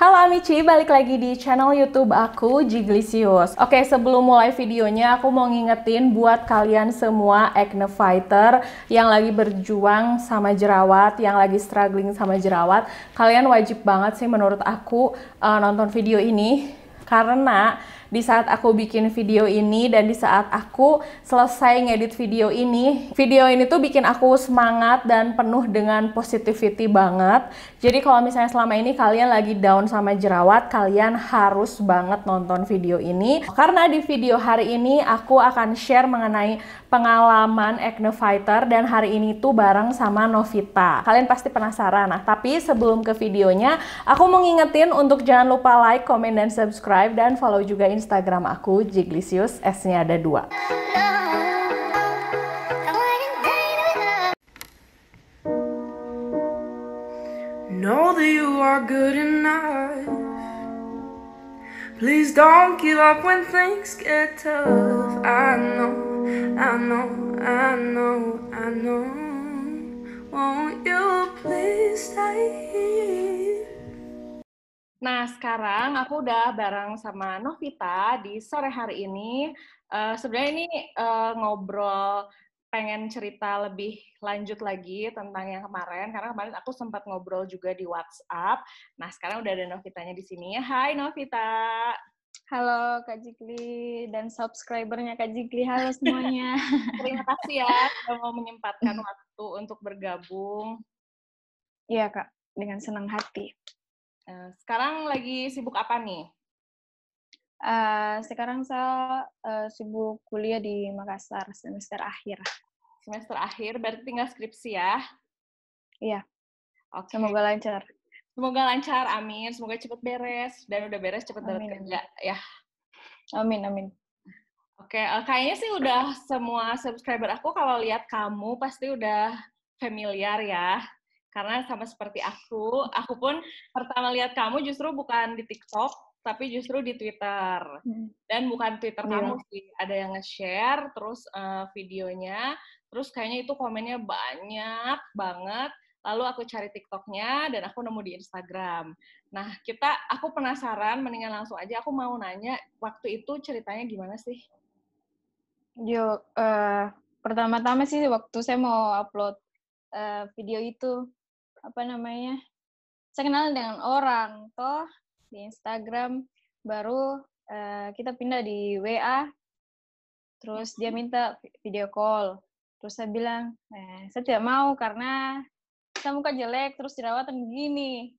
Halo Amici, balik lagi di channel YouTube aku, Jiglisius. Oke, sebelum mulai videonya, aku mau ngingetin buat kalian semua acne fighter yang lagi berjuang sama jerawat, yang lagi struggling sama jerawat. Kalian wajib banget sih menurut aku nonton video ini, karena di saat aku bikin video ini dan di saat aku selesai ngedit video ini tuh bikin aku semangat dan penuh dengan positivity banget. Jadi kalau misalnya selama ini kalian lagi down sama jerawat, kalian harus banget nonton video ini. Karena di video hari ini aku akan share mengenai pengalaman acne fighter dan hari ini tuh bareng sama Novita. Kalian pasti penasaran. Nah, tapi sebelum ke videonya, aku mau ngingetin untuk jangan lupa like, comment, dan subscribe, dan follow juga Instagram aku, Jiglisius, S-nya ada 2. Know that you are good enough. Please don't give up when things get tough. I know. Won't you please stay? Nah, sekarang aku udah bareng sama Novita di sore hari ini. Sebenarnya ini ngobrol, pengen cerita lebih lanjut lagi tentang yang kemarin, karena kemarin aku sempat ngobrol juga di WhatsApp. Nah, sekarang udah ada Novitanya di sini. Hai Novita. Halo Kak Jikli dan subscribernya Kak Jikli, halo semuanya. Terima kasih ya sudah mau menyempatkan waktu untuk bergabung. Iya Kak, dengan senang hati. Sekarang lagi sibuk apa nih? Sekarang saya sibuk kuliah di Makassar semester akhir. Semester akhir, berarti tinggal skripsi ya? Iya, Oke. semoga lancar. Semoga lancar, amin. Semoga cepet beres. Dan udah beres cepet dapat kerja, ya. Amin. Oke, kayaknya sih udah semua subscriber aku kalau lihat kamu pasti udah familiar ya. Karena sama seperti aku pun pertama lihat kamu justru bukan di TikTok, tapi justru di Twitter. Dan bukan Twitter kamu sih, ada yang nge-share, terus videonya, terus kayaknya itu komennya banyak banget. Lalu aku cari TikToknya dan aku nemu di Instagram. Nah, aku penasaran, mendingan langsung aja aku mau nanya, waktu itu ceritanya gimana sih? Pertama-tama sih waktu saya mau upload video itu, saya kenal dengan orang, toh di Instagram, baru kita pindah di WA, terus dia minta video call. Terus saya bilang, saya tidak mau karena saya muka jelek, terus jerawatan begini.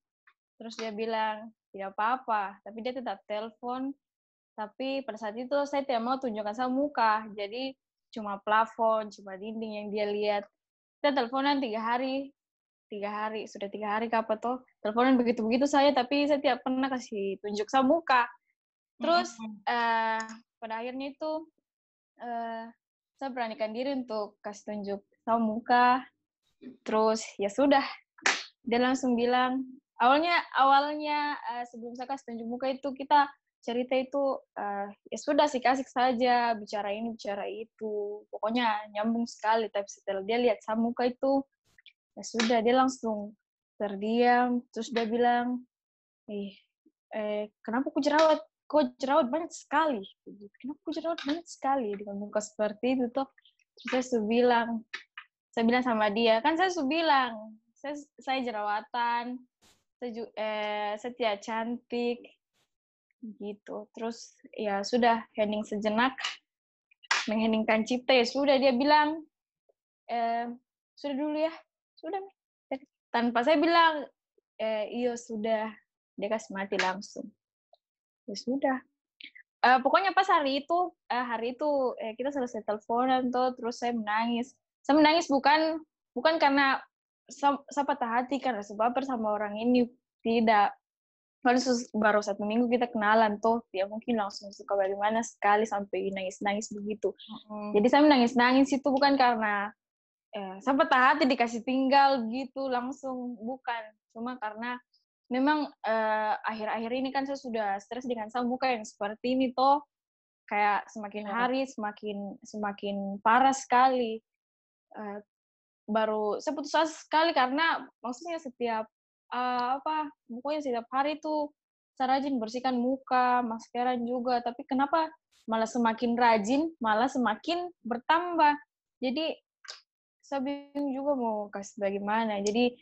Terus dia bilang, tidak apa-apa. Tapi dia tetap telepon. Tapi pada saat itu saya tidak mau tunjukkan saya muka. Jadi cuma plafon, cuma dinding yang dia lihat. Kita teleponan 3 hari. Sudah 3 hari kapan toh. Teleponan begitu-begitu saya, tapi saya tidak pernah kasih tunjuk saya muka. Terus pada akhirnya itu, saya beranikan diri untuk kasih tunjuk saya muka. Terus ya sudah, dia langsung bilang, awalnya sebelum saya kasih tunjuk muka itu kita cerita itu ya sudah asik-asik saja, bicara ini bicara itu, pokoknya nyambung sekali. Tapi setelah dia lihat saya muka itu, ya sudah, dia langsung terdiam. Terus dia bilang, kenapa kok jerawat banyak sekali? Kenapa kok jerawat banyak sekali dengan muka seperti itu toh? Terus saya bilang sama dia, kan saya sudah bilang, saya jerawatan, saya tidak cantik, gitu. Terus ya sudah, hening sejenak, mengheningkan cipta, ya sudah, dia bilang, sudah dulu ya, sudah. Tanpa saya bilang, iya sudah, dia kasih mati langsung. Ya sudah. Pokoknya pas hari itu kita selesai teleponan tuh, terus saya menangis. Saya menangis bukan karena saya patah hati karena sebab bersama orang ini, tidak. Baru 1 minggu kita kenalan tuh, dia mungkin langsung suka bagaimana sekali sampai nangis-nangis begitu. Jadi saya menangis-nangis itu bukan karena saya patah hati dikasih tinggal gitu langsung, bukan. Cuma karena memang akhir-akhir ini kan saya sudah stres dengan saya muka yang seperti ini toh, kayak semakin hari semakin parah sekali. Baru saya putus asa sekali karena maksudnya pokoknya setiap hari tuh saya rajin bersihkan muka, maskeran juga, tapi kenapa malah semakin rajin, malah semakin bertambah. Jadi saya bingung juga mau kasih bagaimana. Jadi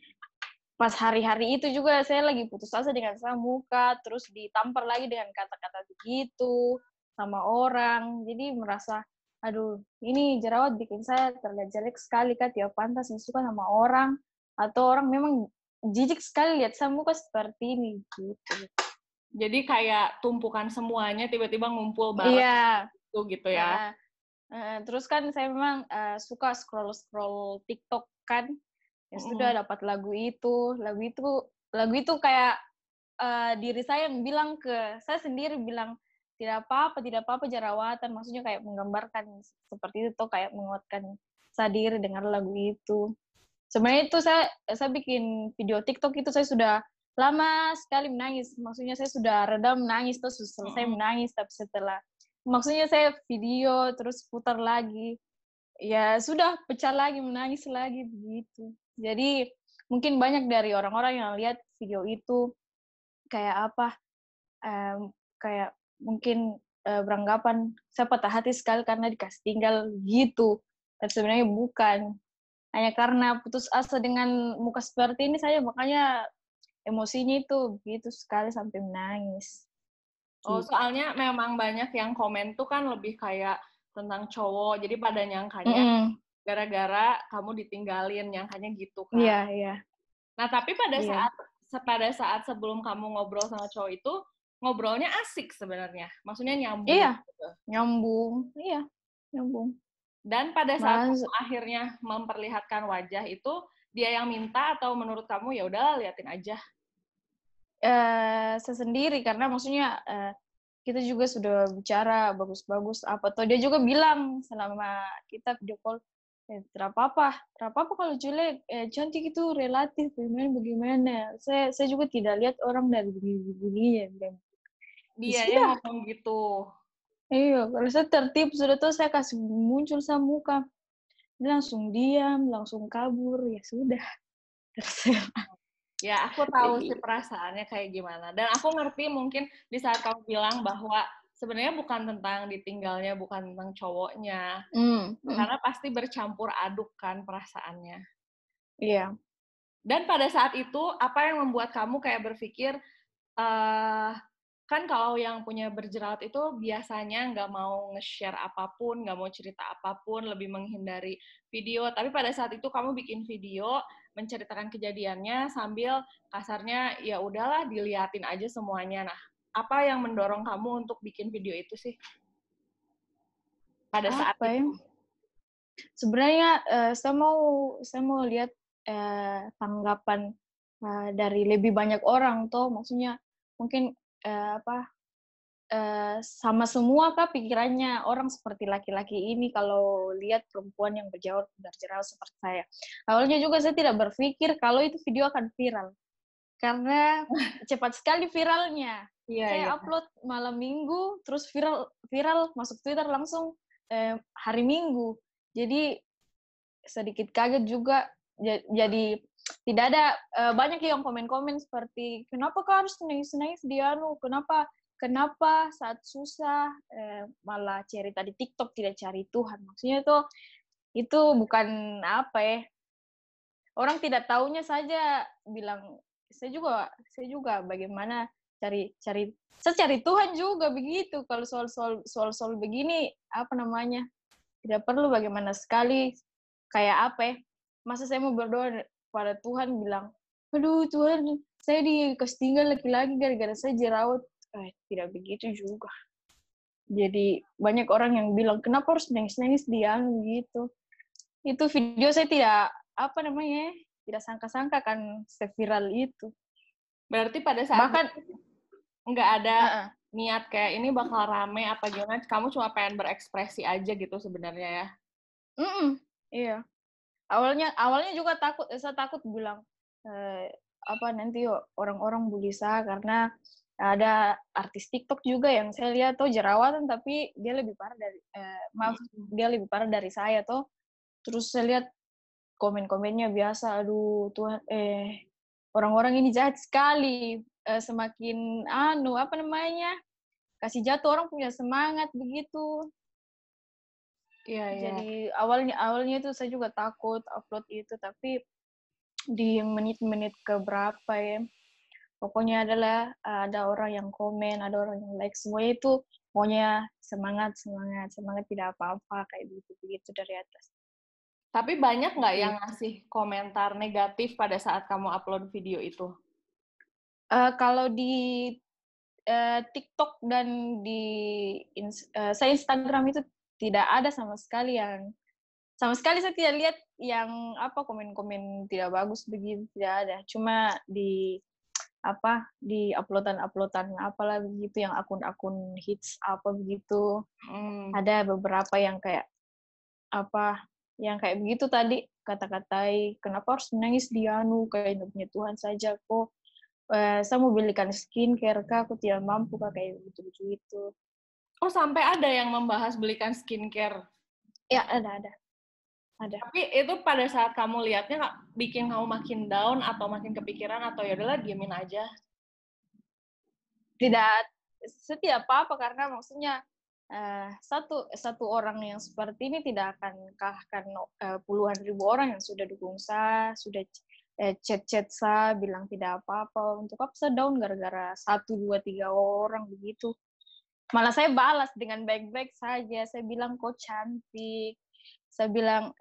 pas hari-hari itu juga saya lagi putus asa dengan saya muka, terus ditampar lagi dengan kata-kata begitu sama orang. Jadi merasa, aduh, ini jerawat bikin saya terlihat jelek sekali, Kak. Tidak pantas suka sama orang. Atau orang memang jijik sekali lihat saya muka seperti ini, gitu. Jadi kayak tumpukan semuanya tiba-tiba ngumpul bareng Iya. gitu ya. Terus kan saya memang suka scroll-scroll TikTok kan. Ya sudah dapat lagu itu. Lagu itu kayak diri saya yang bilang ke saya sendiri bilang tidak apa-apa jerawatan. Maksudnya kayak menggambarkan seperti itu tuh, kayak menguatkan saya diri dengan lagu itu. Sebenarnya itu saya bikin video TikTok itu saya sudah lama sekali menangis. Maksudnya saya sudah redam menangis terus selesai menangis, tapi setelah maksudnya saya video terus putar lagi, ya sudah pecah lagi menangis lagi begitu. Jadi mungkin banyak dari orang-orang yang lihat video itu kayak apa, kayak mungkin beranggapan saya patah hati sekali karena dikasih tinggal gitu. Dan sebenarnya bukan. Hanya karena putus asa dengan muka seperti ini saya makanya emosinya itu begitu sekali sampai menangis. Oh, Gitu. soalnya memang banyak yang komen tuh kan lebih kayak tentang cowok, jadi pada nyangkanya gara-gara kamu ditinggalin, nyangkanya gitu kan. Iya, iya. Nah, tapi pada Iya. saat sebelum kamu ngobrol sama cowok itu, ngobrolnya asik sebenarnya. Maksudnya nyambung. Iya, Gitu. nyambung. Iya, nyambung. Dan pada saat Mas, kamu akhirnya memperlihatkan wajah itu, dia yang minta atau menurut kamu ya udahlah liatin aja? saya sendiri karena maksudnya kita juga sudah bicara bagus-bagus apa tuh dia juga bilang selama kita video call tidak apa-apa kalau jelek cantik itu relatif bagaimana saya juga tidak lihat orang dari begini ya bilang. Ya Dia yang sudah, ngomong gitu. iya kalau saya tertib sudah tuh saya kasih muncul sama muka dia langsung diam langsung kabur ya sudah terserah. Ya, aku tahu sih Jadi perasaannya kayak gimana. Dan aku ngerti mungkin di saat kamu bilang bahwa sebenarnya bukan tentang ditinggalnya, bukan tentang cowoknya. Karena pasti bercampur aduk kan perasaannya. iya. Dan pada saat itu, apa yang membuat kamu kayak berpikir, kan kalau yang punya berjerawat itu biasanya nggak mau nge-share apapun, nggak mau cerita apapun, lebih menghindari video. Tapi pada saat itu kamu bikin video, menceritakan kejadiannya sambil kasarnya ya udahlah diliatin aja semuanya. Nah, apa yang mendorong kamu untuk bikin video itu sih? Pada saat Apa ya? itu. Sebenarnya saya mau lihat tanggapan dari lebih banyak orang tuh, maksudnya mungkin sama semua kah pikirannya orang seperti laki-laki ini kalau lihat perempuan yang berjerawat seperti saya. Awalnya juga saya tidak berpikir kalau itu video akan viral karena cepat sekali viralnya. Iya, Saya iya. upload malam Minggu, terus viral masuk Twitter langsung hari Minggu. Jadi sedikit kaget juga. Jadi tidak ada banyak yang komen-komen seperti kenapa kau harus nangis-nangis dia kenapa saat susah malah cerita di TikTok tidak cari Tuhan. Maksudnya itu bukan apa ya. Orang tidak taunya saja bilang saya juga bagaimana saya cari Tuhan juga begitu kalau soal begini apa namanya tidak perlu bagaimana sekali kayak apa ya masa saya mau berdoa pada Tuhan bilang aduh Tuhan saya dikasih tinggal laki-laki gara-gara saya jerawat tidak begitu juga jadi banyak orang yang bilang kenapa harus nangis-nangis dia gitu itu video saya tidak apa namanya tidak sangka-sangka kan seviral itu. Berarti pada saat Bahkan nggak ada niat kayak ini bakal rame apa gimana, kamu cuma pengen berekspresi aja gitu sebenarnya ya? iya. Awalnya juga saya takut bilang apa nanti orang-orang bully saya karena ada artis TikTok juga yang saya lihat tuh jerawatan tapi dia lebih parah dia lebih parah dari saya tuh. Terus saya lihat komen-komennya biasa, aduh Tuhan, orang-orang ini jahat sekali. semakin apa namanya, kasih jatuh orang punya semangat begitu. Iya, iya. Jadi awalnya itu saya juga takut upload itu, tapi di menit-menit keberapa ya, pokoknya adalah ada orang yang komen, ada orang yang like, semuanya itu pokoknya semangat, semangat, semangat, tidak apa-apa, kayak begitu dari atas. Tapi banyak nggak yang Gitu. ngasih komentar negatif pada saat kamu upload video itu? Kalau di TikTok dan di saya Instagram itu tidak ada sama sekali saya tidak lihat yang komen-komen tidak bagus begitu, tidak ada. Cuma di di uploadan apalah begitu, yang akun-akun hits apa begitu. Ada beberapa yang kayak yang kayak begitu tadi, kata-katai, kenapa harus menangis di kayak punya Tuhan saja kok. Saya mau belikan skincare kak, aku tidak mampu kak, kayak gitu. Oh, sampai ada yang membahas belikan skincare? Ya, ada. Tapi itu pada saat kamu lihatnya bikin kamu makin down atau makin kepikiran atau ya udahlah diemin aja? Tidak, setiap apa karena maksudnya satu orang yang seperti ini tidak akan kalahkan puluhan ribu orang yang sudah dukung saya, sudah chat-chat saya bilang tidak apa-apa. Untuk apa saya down gara-gara 1, 2, 3 orang begitu. Malah saya balas dengan baik-baik saja. Saya bilang kok cantik. Saya bilang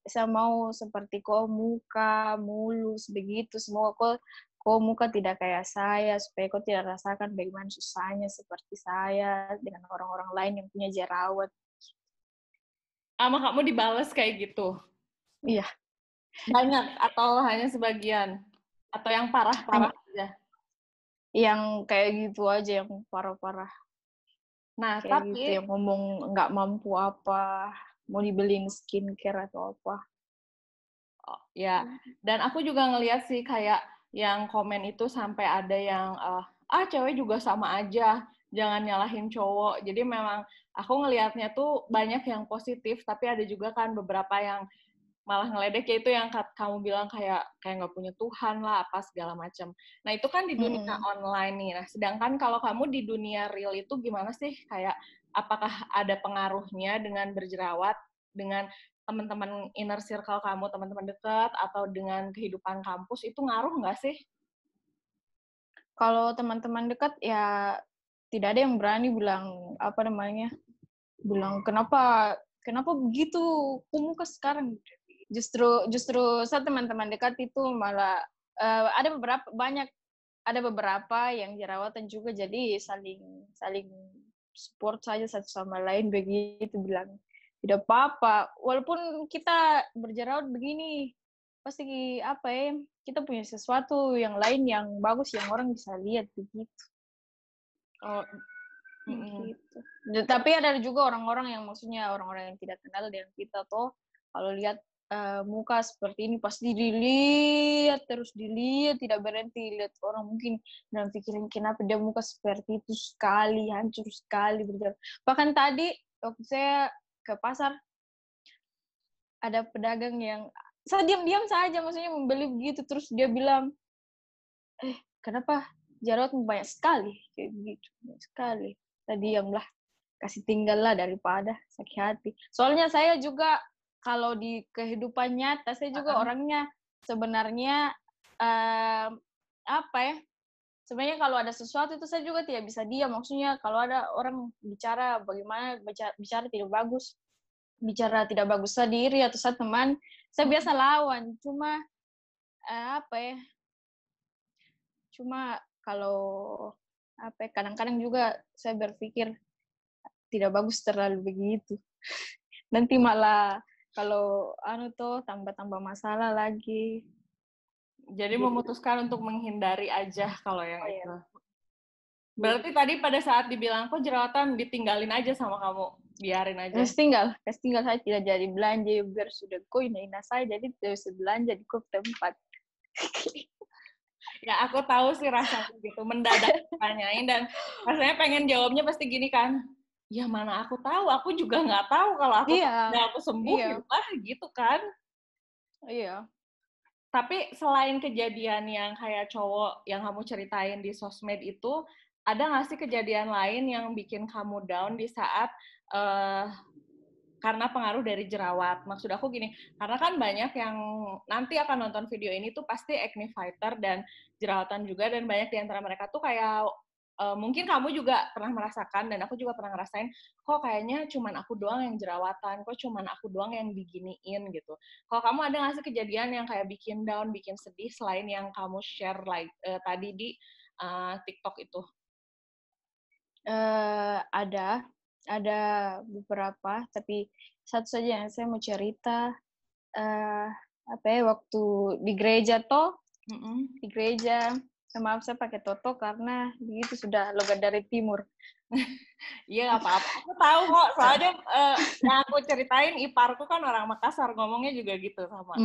saya mau seperti kau, muka mulus begitu. Semoga kau muka tidak kayak saya, supaya kau tidak rasakan bagaimana susahnya seperti saya dengan orang-orang lain yang punya jerawat. Sama kamu dibales kayak gitu? Iya. Banyak atau hanya sebagian? Atau yang parah-parah aja? Yang kayak gitu aja, yang parah-parah. Nah, kayak tapi gitu, yang ngomong nggak mampu apa, mau dibeliin skincare atau apa. ya, dan aku juga ngeliat sih kayak yang komen itu sampai ada yang cewek juga sama aja, jangan nyalahin cowok. Jadi memang aku ngelihatnya tuh banyak yang positif, tapi ada juga kan beberapa yang malah ngeledek, ya itu yang kamu bilang kayak nggak punya Tuhan lah apa segala macam. Nah itu kan di dunia online nih. Nah sedangkan kalau kamu di dunia real itu gimana sih? Kayak apakah ada pengaruhnya dengan berjerawat dengan teman-teman inner circle kamu, teman-teman dekat, atau dengan kehidupan kampus, itu ngaruh nggak sih? Kalau teman-teman dekat ya tidak ada yang berani bilang bilang kenapa begitu muka sekarang. Justru saya teman-teman dekat itu malah ada beberapa yang jerawatan juga, jadi saling support saja satu sama lain begitu, bilang tidak apa-apa walaupun kita berjerawat begini, pasti kita punya sesuatu yang lain yang bagus yang orang bisa lihat begitu. Gitu. Tapi ada juga orang-orang yang maksudnya orang-orang yang tidak kenal dengan kita toh, kalau lihat muka seperti ini pasti dilihat, tidak berhenti lihat orang, mungkin dalam pikiran kenapa dia muka seperti itu sekali, hancur sekali berjalan. Bahkan tadi waktu saya ke pasar, ada pedagang yang saya diam-diam saja maksudnya membeli begitu, terus dia bilang, kenapa jerawatmu banyak sekali kayak begitu, banyak sekali. Saya diamlah, kasih tinggal lah daripada sakit hati. Soalnya saya juga kalau di kehidupan nyata saya juga orangnya sebenarnya sebenarnya kalau ada sesuatu itu saya juga tidak bisa diam. Maksudnya kalau ada orang bicara bagaimana bicara tidak bagus, bicara tidak bagus saya diri atau saya teman, saya biasa lawan. Cuma kalau kadang-kadang juga saya berpikir tidak bagus terlalu begitu. Nanti malah kalau tambah-tambah masalah lagi. Jadi memutuskan untuk menghindari aja kalau yang itu. Berarti tadi pada saat dibilang kok jerawatan, ditinggalin aja sama kamu, biarin aja. Tinggal saya tidak jadi belanja, biar sudah ina saya, jadi tidak bisa belanja di tempat. Ya aku tahu sih rasanya gitu, mendadak tanyain dan rasanya pengen jawabnya pasti gini kan, ya mana aku tahu, aku juga nggak tahu, kalau aku tahu udah aku sembuh lah gitu kan. Iya. Tapi selain kejadian yang kayak cowok yang kamu ceritain di sosmed itu, ada nggak sih kejadian lain yang bikin kamu down di saat karena pengaruh dari jerawat? Maksud aku gini, karena kan banyak yang nanti akan nonton video ini tuh pasti acne fighter dan jerawatan juga, dan banyak di antara mereka tuh kayak mungkin kamu juga pernah merasakan dan aku juga pernah ngerasain, kok kayaknya cuman aku doang yang jerawatan, kok cuman aku doang yang diginiin gitu. Kalau kamu ada nggak sih kejadian yang kayak bikin down, bikin sedih selain yang kamu share tadi di TikTok itu? Ada beberapa, tapi satu saja yang saya mau cerita, waktu di gereja di gereja, maaf saya pakai toto karena begitu sudah logat dari timur. Iya, nggak apa-apa. Aku tahu kok, soalnya yang aku ceritain iparku kan orang Makassar, ngomongnya juga gitu sama.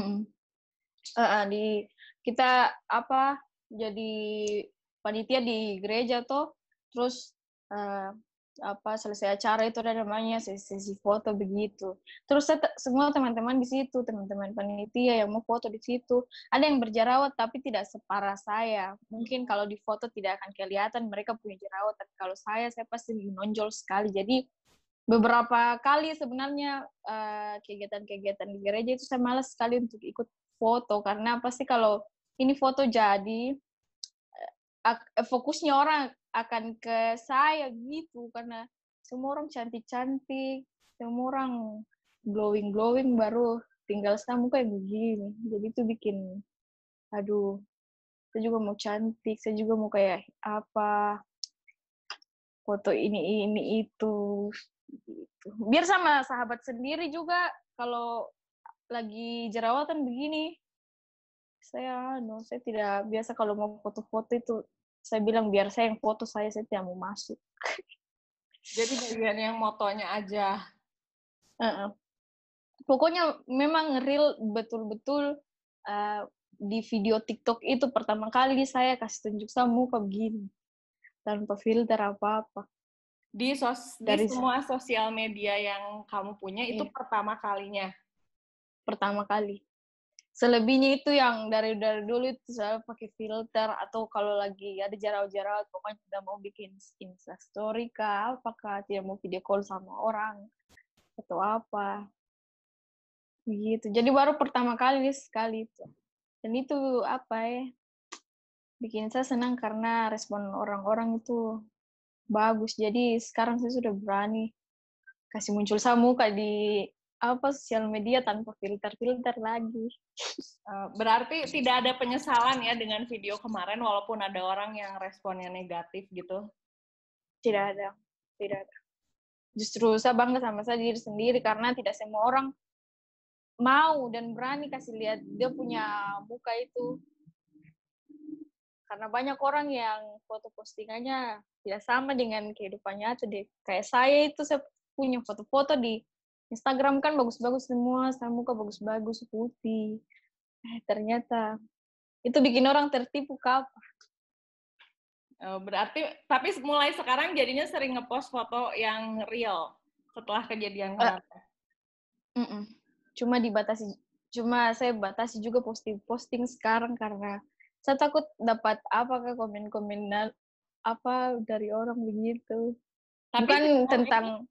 Kita jadi panitia di gereja terus selesai acara itu ada namanya sesi foto begitu. Terus semua teman-teman di situ, teman-teman panitia yang mau foto di situ, ada yang berjerawat tapi tidak separah saya. Mungkin kalau di foto tidak akan kelihatan mereka punya jerawat, tapi kalau saya pasti menonjol sekali. Jadi beberapa kali sebenarnya kegiatan-kegiatan di gereja itu saya malas sekali untuk ikut foto, karena pasti kalau ini foto jadi fokusnya orang akan ke saya gitu, karena semua orang cantik-cantik, semua orang glowing-glowing, baru tinggal saya muka yang begini. Jadi itu bikin, aduh, saya juga mau cantik, saya juga mau kayak foto ini itu gitu. Biar sama sahabat sendiri juga, kalau lagi jerawatan begini, saya tidak biasa kalau mau foto-foto itu, saya bilang biar saya yang foto, saya tidak mau masuk. Jadi bagian yang motonya aja. Pokoknya memang real betul-betul di video TikTok itu pertama kali saya kasih tunjuk sama muka begini, tanpa filter apa-apa. Di semua sosial media yang kamu punya itu pertama kalinya? Pertama kali. Selebihnya itu yang dari dulu itu saya pakai filter, atau kalau lagi ada jerawat-jerawat pokoknya tidak mau bikin Instastory kah, apakah tidak mau video call sama orang atau apa gitu. Jadi baru pertama kali sekali itu, dan itu bikin saya senang karena respon orang-orang itu bagus. Jadi sekarang saya sudah berani kasih muncul sama muka di sosial media tanpa filter lagi. Berarti tidak ada penyesalan ya dengan video kemarin, walaupun ada orang yang responnya negatif gitu? Tidak ada. Justru saya bangga sama saya diri sendiri, karena tidak semua orang mau dan berani kasih lihat dia punya muka itu. Karena banyak orang yang foto postingannya tidak sama dengan kehidupan nyata. Kayak saya itu, saya punya foto-foto di Instagram kan bagus-bagus semua, saya muka bagus-bagus, putih. Ternyata itu bikin orang tertipu apa. Berarti, tapi mulai sekarang jadinya sering ngepost foto yang real setelah kejadian kemarin? Cuma saya batasi juga posting sekarang, karena saya takut dapat komen-komen dari orang begitu. Tapi bukan tentang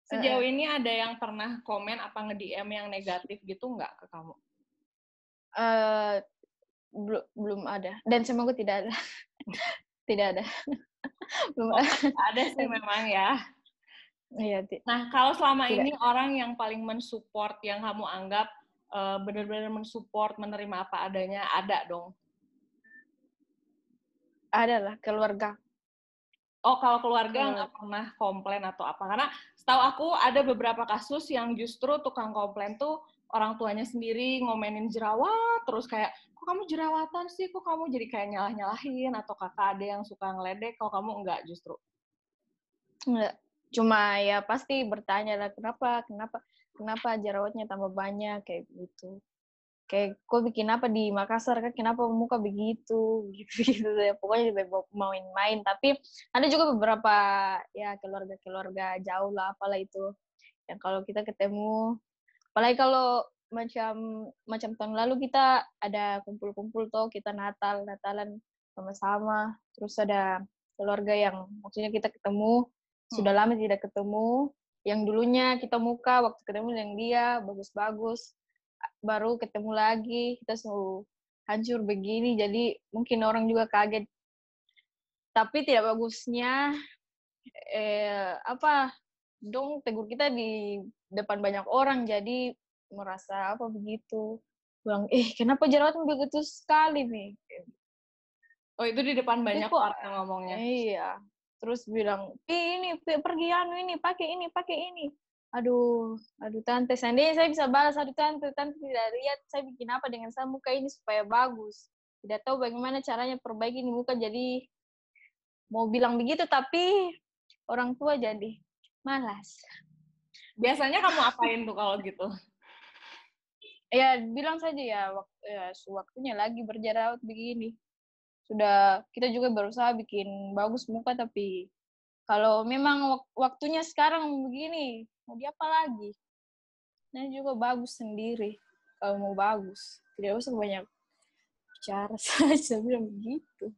sejauh ini ada yang pernah komen nge-DM yang negatif gitu nggak ke kamu? Belum ada, dan semoga tidak ada. Tidak ada. Belum ada sih memang ya. Iya. Nah, kalau selama ini orang yang paling mensupport, yang kamu anggap benar-benar mensupport, menerima apa adanya, ada dong? Ada lah, keluarga. Oh, kalau keluarga nggak pernah komplain atau apa? Karena setahu aku ada beberapa kasus yang justru tukang komplain tuh orang tuanya sendiri ngomenin jerawat, terus kayak, kok kamu jerawatan sih, kok kamu jadi kayak nyalah-nyalahin, atau kakak ada yang suka ngeledek, kalau kamu enggak justru? Enggak. Cuma ya pasti bertanya lah, kenapa jerawatnya tambah banyak, kayak gitu. Kayak, kok bikin apa di Makassar, kan kenapa muka begitu, gitu ya. Pokoknya main-main. Tapi ada juga beberapa ya keluarga jauh lah, apalah itu. Yang kalau kita ketemu, apalagi kalau macam tahun lalu kita ada kumpul-kumpul tuh, kita Natalan sama-sama. Terus ada keluarga yang maksudnya kita ketemu, sudah lama tidak ketemu. Yang dulunya kita muka waktu ketemu dengan dia, bagus-bagus. Baru ketemu lagi, kita selalu hancur begini. Jadi mungkin orang juga kaget. Tapi tidak bagusnya, dong tegur kita di depan banyak orang. Jadi merasa apa begitu. Bilang, kenapa jerawatmu begitu sekali nih? Oh, itu di depan banyak kok, orang ngomongnya. Iya. Terus bilang, ini pergi ini, pakai ini. Aduh tante, seandainya saya bisa balas, aduh tante tidak lihat saya bikin apa dengan saya muka ini supaya bagus. Tidak tahu bagaimana caranya perbaiki ini muka, jadi mau bilang begitu tapi orang tua jadi malas. Biasanya kamu apain tuh kalau gitu? Ya bilang saja ya, waktunya lagi berjerawat begini. Sudah kita juga berusaha bikin bagus muka, tapi kalau memang waktunya sekarang begini, mau diapa lagi? Nah juga bagus sendiri. Kalau mau bagus, tidak usah banyak bicara saja, bilang begitu.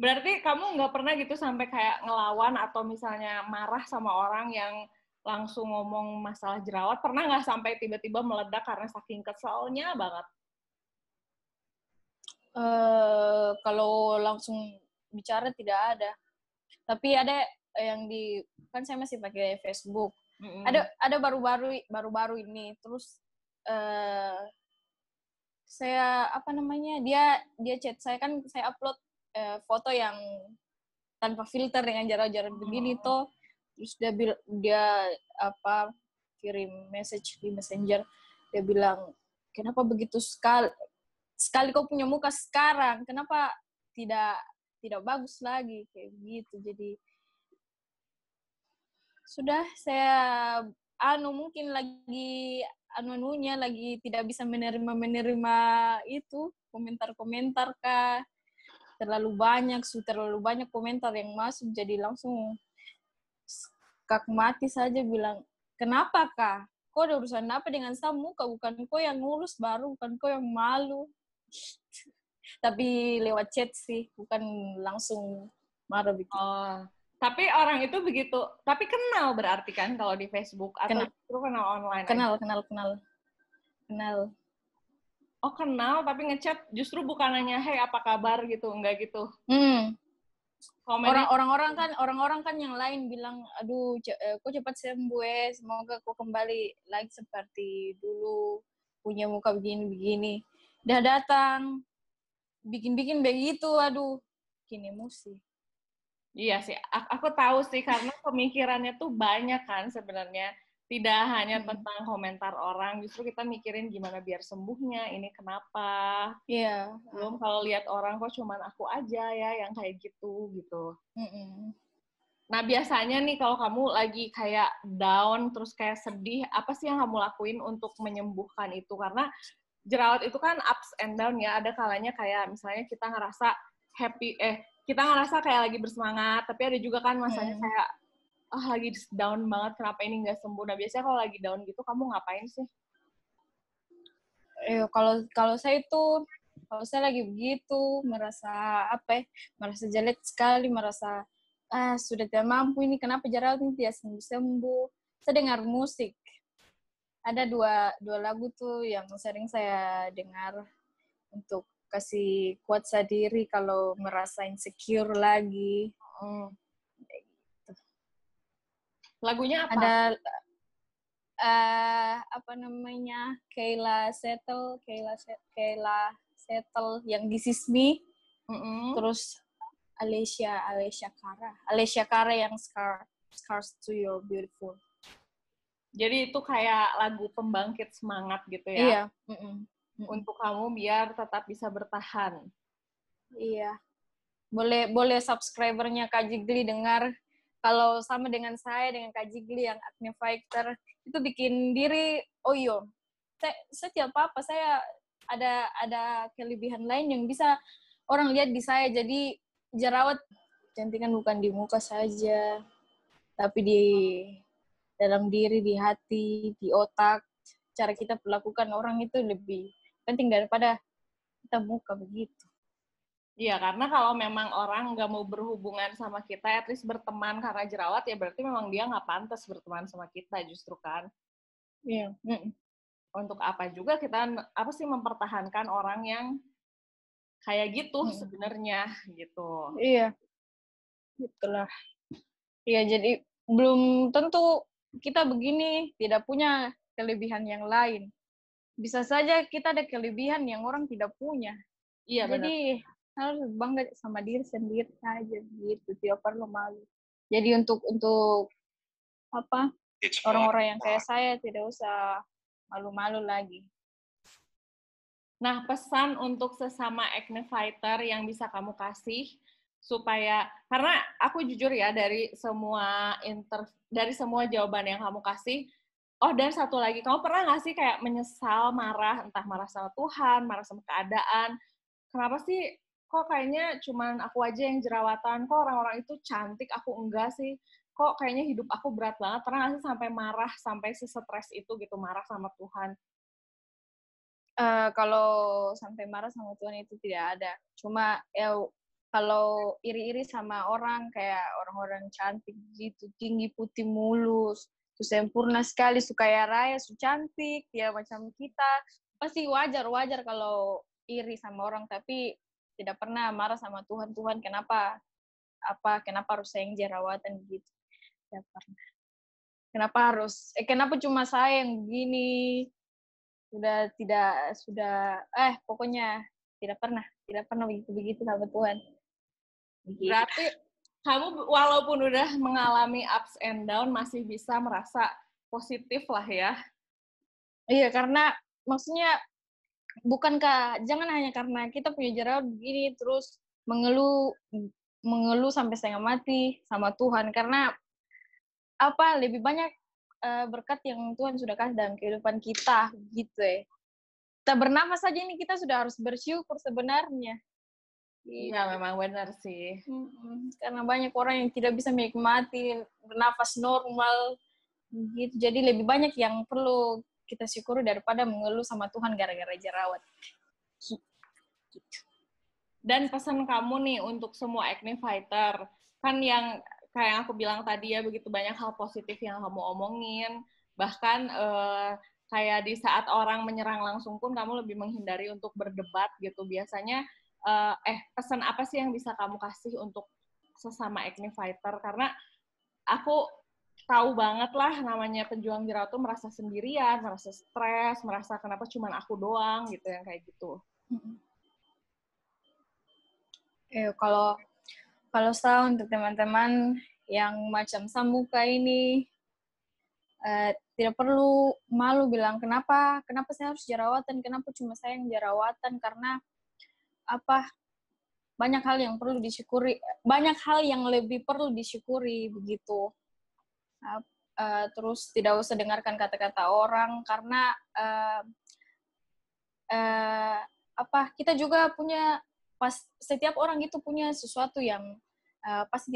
Berarti kamu nggak pernah gitu sampai kayak ngelawan atau misalnya marah sama orang yang langsung ngomong masalah jerawat? Pernah nggak sampai tiba-tiba meledak karena saking keselnya banget? Kalau langsung bicara tidak ada. Tapi ada yang kan saya masih pakai Facebook. Ada baru-baru ini. Terus saya dia chat saya, kan saya upload foto yang tanpa filter dengan jerawat-jerawat begini toh. Terus dia kirim message di Messenger. Dia bilang, kenapa begitu sekali kau punya muka sekarang, kenapa tidak bagus lagi kayak gitu. Jadi sudah saya mungkin lagi lagi tidak bisa menerima itu komentar kah, terlalu banyak komentar yang masuk, jadi langsung kak mati saja bilang, kenapa kah? Kau ada urusan apa dengan saya muka? Bukan kau yang ngurus baru, bukan kau yang malu. Tapi lewat chat sih, bukan langsung marah begitu. Oh, tapi orang itu begitu, tapi kenal berarti kan kalau di Facebook atau justru kenal online? Kenal. Oh, kenal tapi ngechat justru bukan nanya hey apa kabar gitu, enggak gitu. Orang-orang kan yang lain bilang, aduh, kok cepat sembuh, semoga kok kembali lagi seperti dulu, punya muka begini-begini. Udah datang, bikin begitu, aduh, bikin emosi. Iya sih, aku tahu sih karena pemikirannya tuh banyak kan sebenarnya. Tidak hanya tentang komentar orang, justru kita mikirin gimana biar sembuhnya, ini kenapa. Iya. Belum kalau lihat orang kok cuman aku aja ya yang kayak gitu. Nah biasanya nih kalau kamu lagi kayak down, terus kayak sedih, apa sih yang kamu lakuin untuk menyembuhkan itu? Karena jerawat itu kan ups and down ya, ada kalanya kayak misalnya kita ngerasa happy, kita ngerasa kayak lagi bersemangat, tapi ada juga kan masanya kayak lagi down banget, kenapa ini nggak sembuh. Nah biasanya kalau lagi down gitu kamu ngapain sih? Kalau saya lagi begitu, merasa merasa jelek sekali, merasa sudah tidak mampu ini, kenapa jerawat ini tidak sembuh-sembuh. Saya dengar musik. Ada dua lagu tuh yang sering saya dengar untuk kasih kuat diri kalau merasa insecure lagi. Lagunya apa? Ada Kayla Settle yang This Is Me. Terus Alessia Cara yang Scars to Your Beautiful. Jadi itu kayak lagu pembangkit semangat gitu ya? Iya. Untuk kamu biar tetap bisa bertahan. Iya. Boleh subscribernya Kak Jigli dengar. Kalau sama dengan saya, dengan Kak Jigli yang Acne Fighter, itu bikin diri, saya tidak apa-apa, saya ada kelebihan lain yang bisa orang lihat di saya. Jadi jerawat cantikan bukan di muka saja, tapi di dalam diri, di hati, di otak. cara kita perlakukan orang itu lebih penting daripada kita muka begitu. Iya, karena kalau memang orang nggak mau berhubungan sama kita, at least berteman karena jerawat, ya berarti memang dia nggak pantas berteman sama kita justru kan. Iya. Untuk apa juga kita mempertahankan orang yang kayak gitu sebenarnya gitu. Iya, itulah. Iya, jadi belum tentu kita begini tidak punya kelebihan yang lain. Bisa saja kita ada kelebihan yang orang tidak punya. Iya, benar. Jadi harus bangga sama diri sendiri aja gitu, tidak perlu malu. Jadi untuk apa orang-orang yang kayak saya tidak usah malu-malu lagi. Nah, pesan untuk sesama acne fighter yang bisa kamu kasih supaya, karena aku jujur ya dari semua jawaban yang kamu kasih, oh dan satu lagi, kamu pernah nggak sih kayak menyesal, marah, entah marah sama Tuhan, marah sama keadaan, kenapa sih kok kayaknya cuman aku aja yang jerawatan, kok orang-orang itu cantik, aku enggak sih, kok kayaknya hidup aku berat banget, pernah nggak sih sampai marah, sampai sesetres itu gitu, marah sama Tuhan? Kalau sampai marah sama Tuhan itu tidak ada. Cuma ya kalau iri-iri sama orang kayak orang-orang cantik gitu, tinggi, putih, mulus, tuh sempurna sekali, su kaya raya, su cantik, ya macam kita, pasti wajar kalau iri sama orang, tapi tidak pernah marah sama Tuhan. Tuhan kenapa harus saya yang jerawatan gitu? Tidak pernah. Kenapa cuma saya yang begini? Pokoknya tidak pernah begitu sama Tuhan. Begitu. Berarti kamu walaupun udah mengalami ups and down masih bisa merasa positif lah ya. Iya, karena maksudnya jangan hanya karena kita punya jerawat begini terus mengeluh sampai setengah mati sama Tuhan, karena lebih banyak berkat yang Tuhan sudah kasih dalam kehidupan kita gitu ya. Kita bernafas saja ini kita sudah harus bersyukur sebenarnya. Iya, memang benar sih. Karena banyak orang yang tidak bisa menikmati bernafas normal gitu. Jadi lebih banyak yang perlu kita syukuri daripada mengeluh sama Tuhan gara-gara jerawat. Gitu. Dan pesan kamu nih untuk semua acne fighter, kan yang kayak aku bilang tadi ya, begitu banyak hal positif yang kamu omongin, bahkan kayak di saat orang menyerang langsung pun kamu lebih menghindari untuk berdebat gitu. Biasanya pesan apa sih yang bisa kamu kasih untuk sesama acne fighter? Karena aku tahu banget lah namanya pejuang jerawat tuh merasa sendirian, merasa stres, merasa kenapa cuman aku doang gitu yang kayak gitu. Kalau saya untuk teman-teman yang macam Samuka ini tidak perlu malu bilang kenapa saya harus jerawatan, kenapa cuma saya yang jerawatan, karena banyak hal yang perlu disyukuri, banyak hal yang lebih perlu disyukuri begitu. Terus tidak usah dengarkan kata-kata orang, karena kita juga punya, setiap orang itu punya sesuatu yang pasti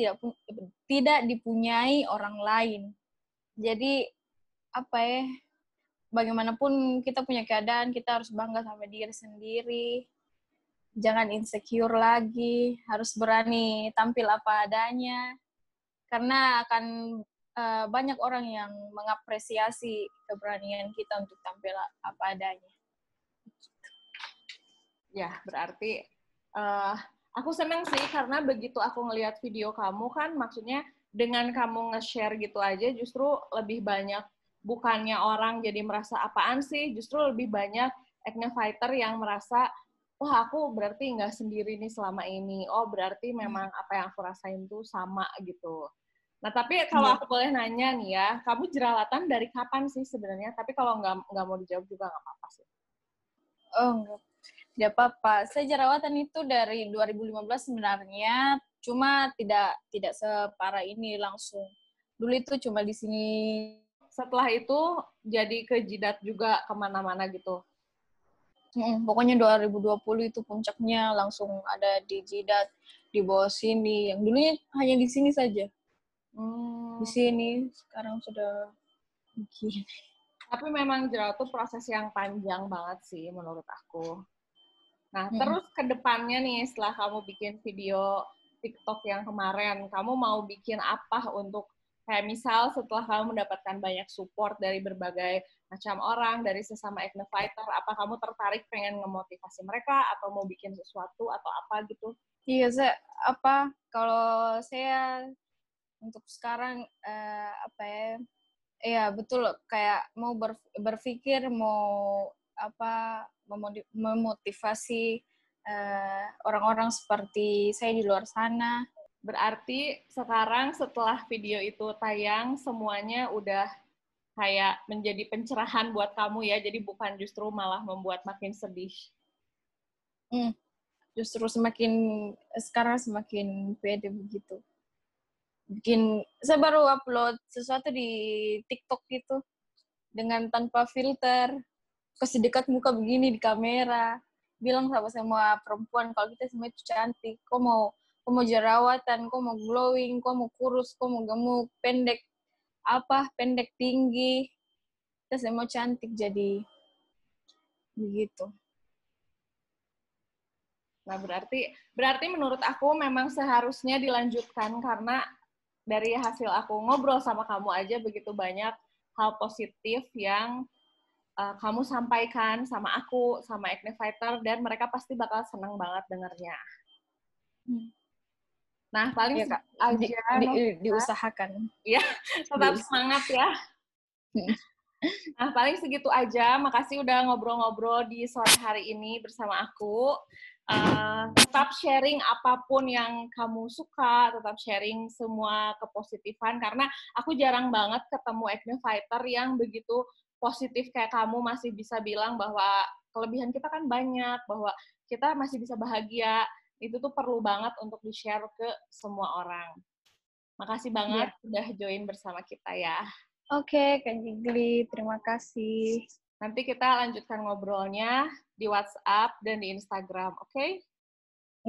tidak dipunyai orang lain. Jadi bagaimanapun kita punya keadaan, kita harus bangga sama diri sendiri. Jangan insecure lagi, harus berani tampil apa adanya, karena akan banyak orang yang mengapresiasi keberanian kita untuk tampil apa adanya. Ya, berarti aku seneng sih karena begitu aku ngelihat video kamu kan, maksudnya dengan kamu nge-share gitu aja justru lebih banyak, bukannya orang jadi merasa apaan sih, justru lebih banyak acne fighter yang merasa, wah aku berarti nggak sendiri nih selama ini, oh berarti memang apa yang aku rasain tuh sama gitu. Nah tapi kalau aku boleh nanya nih ya, kamu jerawatan dari kapan sih sebenarnya? Tapi kalau nggak mau dijawab juga nggak apa-apa sih. Oh enggak. Tidak apa-apa. Saya jerawatan itu dari 2015 sebenarnya, cuma tidak separah ini langsung. Dulu itu cuma di sini. Setelah itu jadi ke jidat juga kemana-mana gitu? Pokoknya 2020 itu puncaknya langsung ada di jidat, di bawah sini. Yang dulunya hanya di sini saja. Di sini, sekarang sudah begini. Tapi memang jerawat tuh proses yang panjang banget sih menurut aku. Nah, Mm-mm. terus ke depannya nih setelah kamu bikin video TikTok yang kemarin, kamu mau bikin apa untuk kayak misal setelah kamu mendapatkan banyak support dari berbagai macam orang, dari sesama acne fighter, apa kamu tertarik pengen ngemotivasi mereka atau mau bikin sesuatu atau apa gitu? Iya, kalau saya untuk sekarang apa ya? Iya, betul, kayak mau berpikir mau memotivasi orang-orang seperti saya di luar sana. Berarti sekarang setelah video itu tayang, semuanya udah kayak menjadi pencerahan buat kamu ya, jadi bukan justru malah membuat makin sedih. Justru sekarang semakin pede begitu. Saya baru upload sesuatu di TikTok gitu, dengan tanpa filter, kasih dekat muka begini di kamera, bilang sama semua perempuan kalau kita semua itu cantik, kok mau jerawatan, kok mau glowing, kok mau kurus, kok mau gemuk, pendek, pendek tinggi, kita semua cantik, jadi begitu. Nah, berarti menurut aku memang seharusnya dilanjutkan karena dari hasil aku ngobrol sama kamu aja begitu banyak hal positif yang kamu sampaikan sama aku, sama Acne Fighter, dan mereka pasti bakal seneng banget dengernya. Nah, paling ya, Kak. Diusahakan. Ya, tetap semangat ya. Nah, paling segitu aja. Makasih udah ngobrol-ngobrol di sore hari ini bersama aku. Tetap sharing apapun yang kamu suka, tetap sharing semua kepositifan, karena aku jarang banget ketemu acne fighter yang begitu positif kayak kamu, masih bisa bilang bahwa kelebihan kita kan banyak, bahwa kita masih bisa bahagia. Itu tuh perlu banget untuk di-share ke semua orang. Makasih banget udah join bersama kita ya. Oke, Kak Jigli, terima kasih. Nanti kita lanjutkan ngobrolnya di WhatsApp dan di Instagram, oke?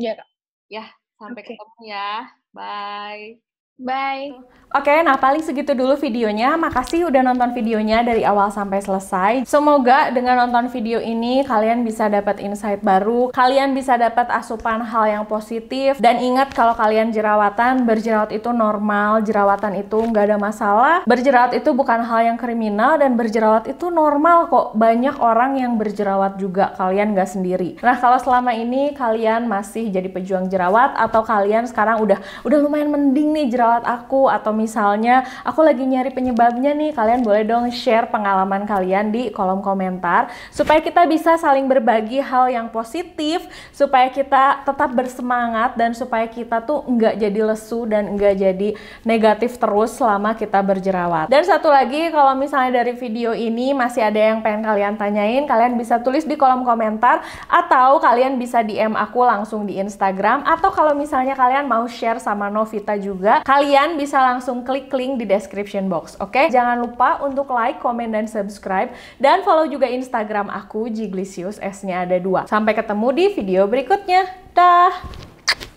Iya, Kak. Ya, sampai ketemu ya. Bye. Bye. Oke, nah paling segitu dulu videonya. Makasih udah nonton videonya dari awal sampai selesai. Semoga dengan nonton video ini kalian bisa dapat insight baru, kalian bisa dapat asupan hal yang positif. Dan ingat kalau kalian jerawatan, berjerawat itu normal, jerawatan itu nggak ada masalah. Berjerawat itu bukan hal yang kriminal dan berjerawat itu normal kok. Banyak orang yang berjerawat juga, kalian nggak sendiri. Nah, kalau selama ini kalian masih jadi pejuang jerawat atau kalian sekarang udah lumayan mending nih jerawat aku, atau misalnya aku lagi nyari penyebabnya nih, kalian boleh dong share pengalaman kalian di kolom komentar supaya kita bisa saling berbagi hal yang positif, supaya kita tetap bersemangat dan supaya kita tuh nggak jadi lesu dan nggak jadi negatif terus selama kita berjerawat. Dan satu lagi, kalau misalnya dari video ini masih ada yang pengen kalian tanyain, kalian bisa tulis di kolom komentar atau kalian bisa DM aku langsung di Instagram, atau kalau misalnya kalian mau share sama Novita juga, kalian bisa langsung klik link di description box, oke? Jangan lupa untuk like, komen, dan subscribe, dan follow juga Instagram aku, Jiglisius, S-nya ada 2. Sampai ketemu di video berikutnya. Dah!